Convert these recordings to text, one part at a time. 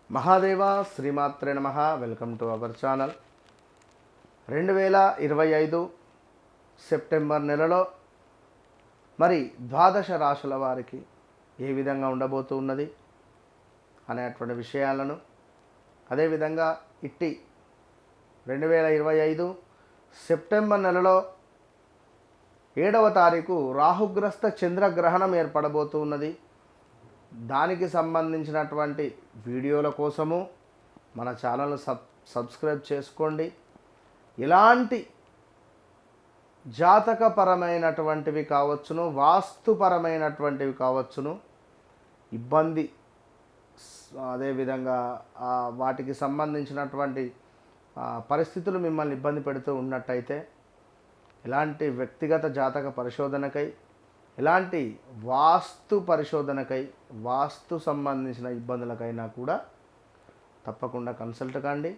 మహాదేవ శ్రీమాత్రే నమః. Welcome to our channel. 2025 September నెలలో మరి ద్వాదశ రాశుల వారికి ఏ విధంగా ఉండబోతున్నది అనేటువంటి విషయాలను, అదేవిధంగా ఇట్టి 2025 సెప్టెంబర్ నెలలో 7వ తారీఖు రాహుగ్రస్త చంద్రగ్రహణం ఏర్పడబోతున్నది. దానికి సంబంధించినటువంటి వీడియోల కోసము మన ఛానల్ను సబ్స్క్రైబ్ చేసుకోండి. ఇలాంటి జాతకపరమైనటువంటివి కావచ్చును, వాస్తుపరమైనటువంటివి కావచ్చును, ఇబ్బంది అదేవిధంగా వాటికి సంబంధించినటువంటి పరిస్థితులు మిమ్మల్ని ఇబ్బంది పెడుతూ ఉన్నట్టయితే ఇలాంటి వ్యక్తిగత జాతక పరిశోధనకై, ఇలాంటి వాస్తు పరిశోధనకై, వాస్తు సంబంధించిన ఇబ్బందులకైనా కూడా తప్పకుండా కన్సల్ట్ కండి.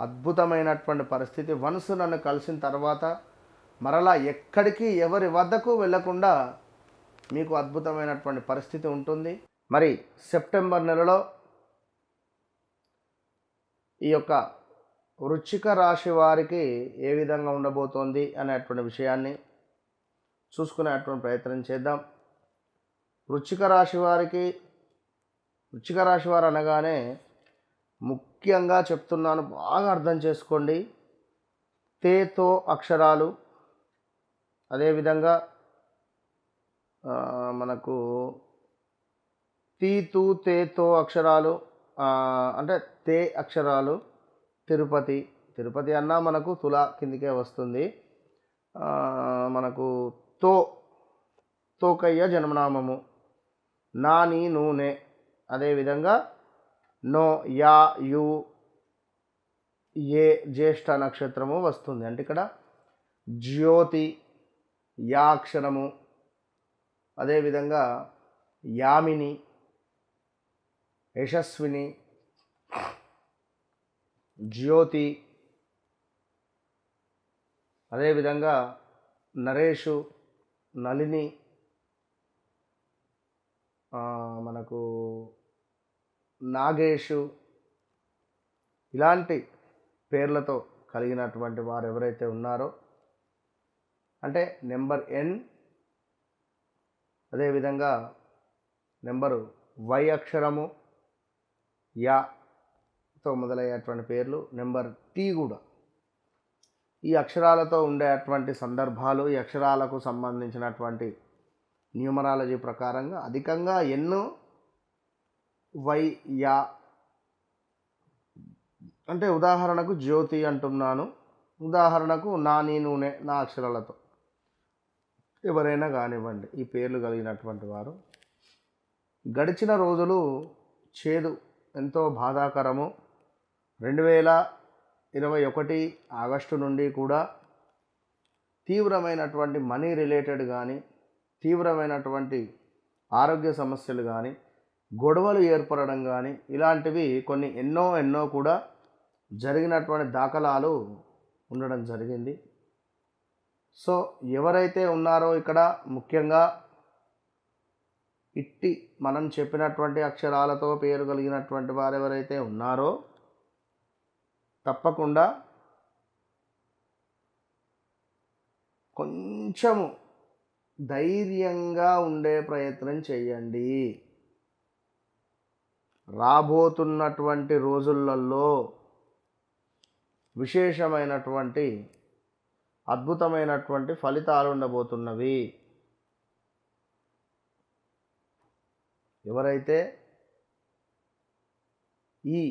అద్భుతమైనటువంటి పరిస్థితి. వన్స్ నన్ను కలిసిన తర్వాత మరలా ఎక్కడికి ఎవరి వద్దకు వెళ్ళకుండా మీకు అద్భుతమైనటువంటి పరిస్థితి ఉంటుంది. మరి సెప్టెంబర్ నెలలో ఈ యొక్క వృశ్చిక రాశి వారికి ఏ విధంగా ఉండబోతోంది అనేటువంటి విషయాన్ని చూసుకునేటువంటి ప్రయత్నం చేద్దాం. వృశ్చిక రాశి వారు అనగానే ముఖ్యంగా చెప్తున్నాను, బాగా అర్థం చేసుకోండి. తేతో అక్షరాలు, అదేవిధంగా మనకు తీతు తేతో అక్షరాలు, అంటే తే అక్షరాలు. తిరుపతి అన్నా మనకు తుల కిందికే వస్తుంది. మనకు తోకయ్య జన్మనామము, నాని నూనె, అదేవిధంగా నో యా యు ఏ జ్యేష్ఠ నక్షత్రము వస్తుంది. అంటే ఇక్కడ జ్యోతి యాక్షరము, అదేవిధంగా యామిని, యశస్విని, జ్యోతి, అదేవిధంగా నరేషు, నళిని, మనకు నాగేషు, ఇలాంటి పేర్లతో కలిగినటువంటి వారు ఎవరైతే ఉన్నారో, అంటే నెంబర్ ఎన్, అదేవిధంగా నెంబరు వై అక్షరము, యాతో మొదలయ్యేటువంటి పేర్లు, నెంబర్ టీ కూడా ఈ అక్షరాలతో ఉండేటువంటి సందర్భాలు, ఈ అక్షరాలకు సంబంధించినటువంటి న్యూమరాలజీ ప్రకారంగా అధికంగా ఎన్నో వై యా, అంటే ఉదాహరణకు జ్యోతి అంటున్నాను, ఉదాహరణకు నాని నూనె, నా అక్షరాలతో ఎవరైనా కానివ్వండి ఈ పేర్లు కలిగినటువంటి వారు గడిచిన రోజులు చేదు, ఎంతో బాధాకరము. 2021 ఆగస్టు నుండి కూడా తీవ్రమైనటువంటి మనీ రిలేటెడ్ కానీ, తీవ్రమైనటువంటి ఆరోగ్య సమస్యలు కానీ, గొడవలు ఏర్పడడం కానీ, ఇలాంటివి కొన్ని ఎన్నో కూడా జరిగినటువంటి దాఖలాలు ఉండడం జరిగింది. సో ఎవరైతే ఉన్నారో ఇక్కడ ముఖ్యంగా ఇట్టి మనం చెప్పినటువంటి అక్షరాలతో పేరు కలిగినటువంటి వారు ఎవరైతే ఉన్నారో తప్పకుండా కొంచెము ధైర్యంగా ఉండే ప్రయత్నం చేయండి. రాబోతున్నటువంటి రోజులలో విశేషమైనటువంటి అద్భుతమైనటువంటి ఫలితాలు ఉండబోతున్నవి. ఎవరైతే ఈ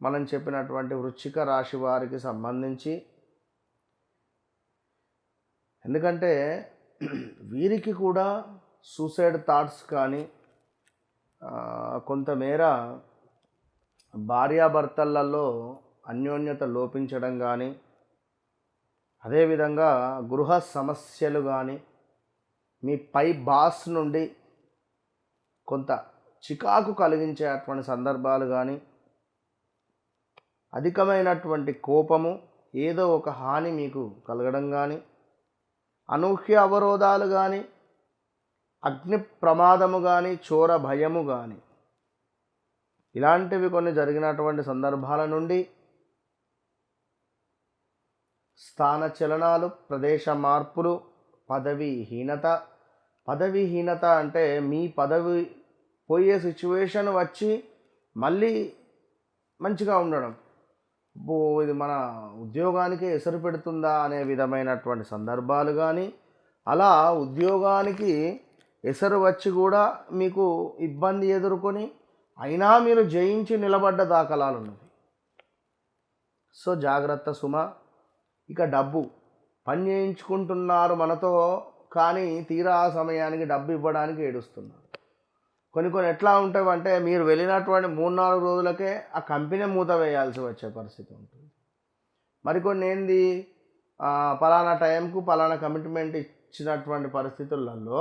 మనం చెప్పినటువంటి వృశ్చిక రాశి వారికి సంబంధించి, ఎందుకంటే వీరికి కూడా సూసైడ్ థాట్స్ కానీ, కొంతమేర భార్యాభర్తలలో అన్యోన్యత లోపించడం కానీ, అదేవిధంగా గృహ సమస్యలు కానీ, మీ పై బాస్ నుండి కొంత చికాకు కలిగించేటువంటి సందర్భాలు కానీ, అధికమైనటువంటి కోపము, ఏదో ఒక హాని మీకు కలగడం కానీ, అనూహ్య అవరోధాలు కానీ, అగ్ని ప్రమాదము కానీ, చోర భయము కానీ, ఇలాంటివి కొన్ని జరిగినటువంటి సందర్భాల నుండి స్థాన చలనాలు, ప్రదేశ మార్పులు, పదవీహీనత అంటే మీ పదవి పోయే సిచ్యువేషన్ వచ్చి మళ్ళీ మంచిగా ఉండడం, ఇది మన ఉద్యోగానికి ఎసరు పెడుతుందా అనే విధమైనటువంటి సందర్భాలు కానీ, అలా ఉద్యోగానికి ఎసరు వచ్చి కూడా మీకు ఇబ్బంది ఎదుర్కొని అయినా మీరు జయించి నిలబడ్డ దాఖలాలు ఉన్నవి. సో జాగ్రత్త సుమ. ఇక డబ్బు, పని చేయించుకుంటున్నారు మనతో కానీ తీరా సమయానికి డబ్బు ఇవ్వడానికి ఏడుస్తున్నారు. కొన్ని ఎట్లా ఉంటాయంటే మీరు వెళ్ళినటువంటి 3-4 రోజులకే ఆ కంపెనీ మూత వేయాల్సి వచ్చే పరిస్థితి ఉంటుంది. మరికొన్ని ఏంది, పలానా టైంకు పలానా కమిట్మెంట్ ఇచ్చినటువంటి పరిస్థితులలో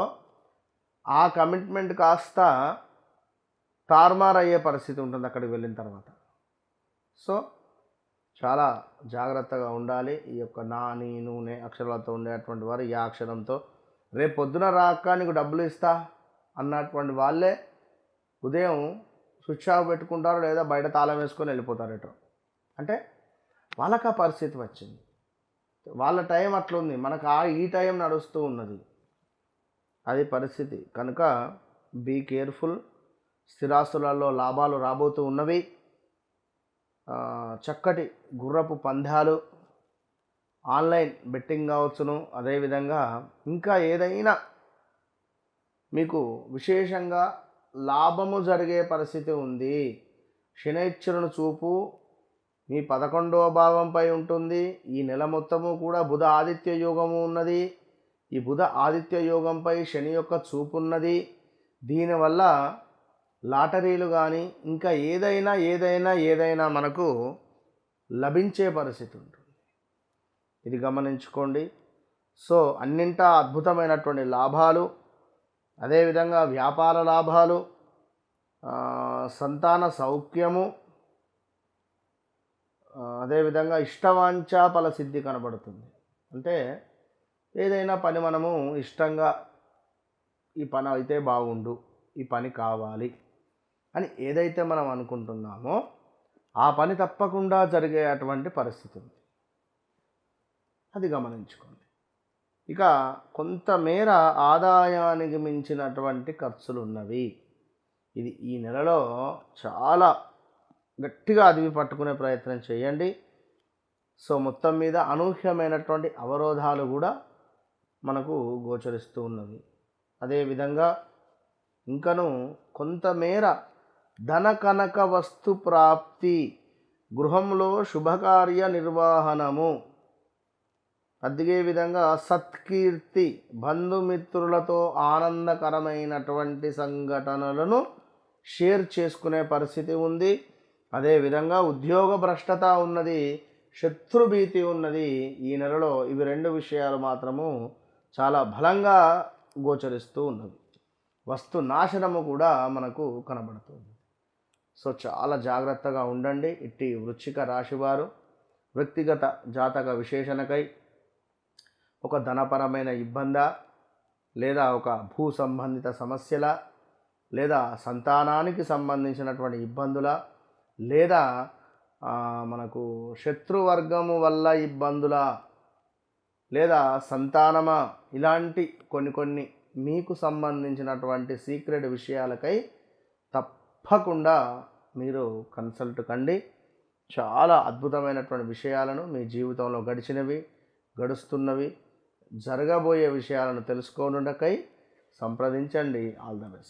ఆ కమిట్మెంట్ కాస్త తారుమారు అయ్యే పరిస్థితి ఉంటుంది అక్కడికి వెళ్ళిన తర్వాత. సో చాలా జాగ్రత్తగా ఉండాలి. ఈ యొక్క నా, నీ, నూనె అక్షరాలతో ఉండేటువంటి వారు ఈ అక్షరంతో రేపు పొద్దున రాక నీకు డబ్బులు ఇస్తా అన్నటువంటి వాళ్ళే ఉదయం స్విచ్ ఆఫ్ పెట్టుకుంటారు, లేదా బయట తాళం వేసుకొని వెళ్ళిపోతారు ఎటో. అంటే వాళ్ళకి ఆ పరిస్థితి వచ్చింది, వాళ్ళ టైం అట్లుంది, మనకు ఈ టైం నడుస్తూ ఉన్నది, అది పరిస్థితి. కనుక బీ కేర్ఫుల్. స్థిరాస్తులలో లాభాలు రాబోతూ ఉన్నవి. చక్కటి గుర్రపు పందాలు, ఆన్లైన్ బెట్టింగ్ కావచ్చును, అదేవిధంగా ఇంకా ఏదైనా మీకు విశేషంగా లాభము జరిగే పరిస్థితి ఉంది. శనైశ్వరుని చూపు మీ 11వ భావంపై ఉంటుంది. ఈ నెల మొత్తము కూడా బుధ ఆదిత్య యోగము ఉన్నది. ఈ బుధ ఆదిత్య యోగంపై శని యొక్క చూపు ఉన్నది. దీనివల్ల లాటరీలు కానీ ఇంకా ఏదైనా మనకు లభించే పరిస్థితి ఉంటుంది. ఇది గమనించుకోండి. సో అన్నింటా అద్భుతమైనటువంటి లాభాలు, అదేవిధంగా వ్యాపార లాభాలు, సంతాన సౌఖ్యము, అదేవిధంగా ఇష్టవాంఛా ఫలసిద్ధి కనబడుతుంది. అంటే ఏదైనా పని మనము ఇష్టంగా ఈ పని అయితే బాగుండు, ఈ పని కావాలి అని ఏదైతే మనం అనుకుంటున్నామో ఆ పని తప్పకుండా జరిగేటువంటి పరిస్థితి ఉంది. అది గమనించుకోండి. ఇక కొంతమేర ఆదాయానికి మించినటువంటి ఖర్చులు ఉన్నవి. ఇది ఈ నెలలో చాలా గట్టిగా అదివి పట్టుకునే ప్రయత్నం చేయండి. సో మొత్తం మీద అనూహ్యమైనటువంటి అవరోధాలు కూడా మనకు గోచరిస్తూ ఉన్నవి. అదేవిధంగా ఇంకను కొంతమేర ధన కనక వస్తు ప్రాప్తి, గృహంలో శుభకార్య నిర్వహణము, అదే విధంగా సత్కీర్తి, బంధుమిత్రులతో ఆనందకరమైనటువంటి సంఘటనలను షేర్ చేసుకునే పరిస్థితి ఉంది. అదేవిధంగా ఉద్యోగ భ్రష్టత ఉన్నది, శత్రుభీతి ఉన్నది. ఈ నెలలో ఇవి 2 విషయాలు మాత్రము చాలా బలంగా గోచరిస్తూ ఉన్నవి. వస్తు నాశనము కూడా మనకు కనబడుతుంది. సో చాలా జాగ్రత్తగా ఉండండి. ఇట్టి వృశ్చిక రాశివారు వ్యక్తిగత జాతక విశేషణకై ఒక ధనపరమైన ఇబ్బందా, లేదా ఒక భూ సంబంధిత సమస్యల, లేదా సంతానానికి సంబంధించినటువంటి ఇబ్బందుల, లేదా మనకు శత్రువర్గము వల్ల ఇబ్బందుల, లేదా సంతానమా, ఇలాంటి కొన్ని మీకు సంబంధించినటువంటి సీక్రెట్ విషయాలకై తప్పకుండా మీరు కన్సల్ట్ కండి. చాలా అద్భుతమైనటువంటి విషయాలను మీ జీవితంలో గడుస్తున్నవి, జరగబోయే విషయాలను తెలుసుకోనుండకై సంప్రదించండి. All the best.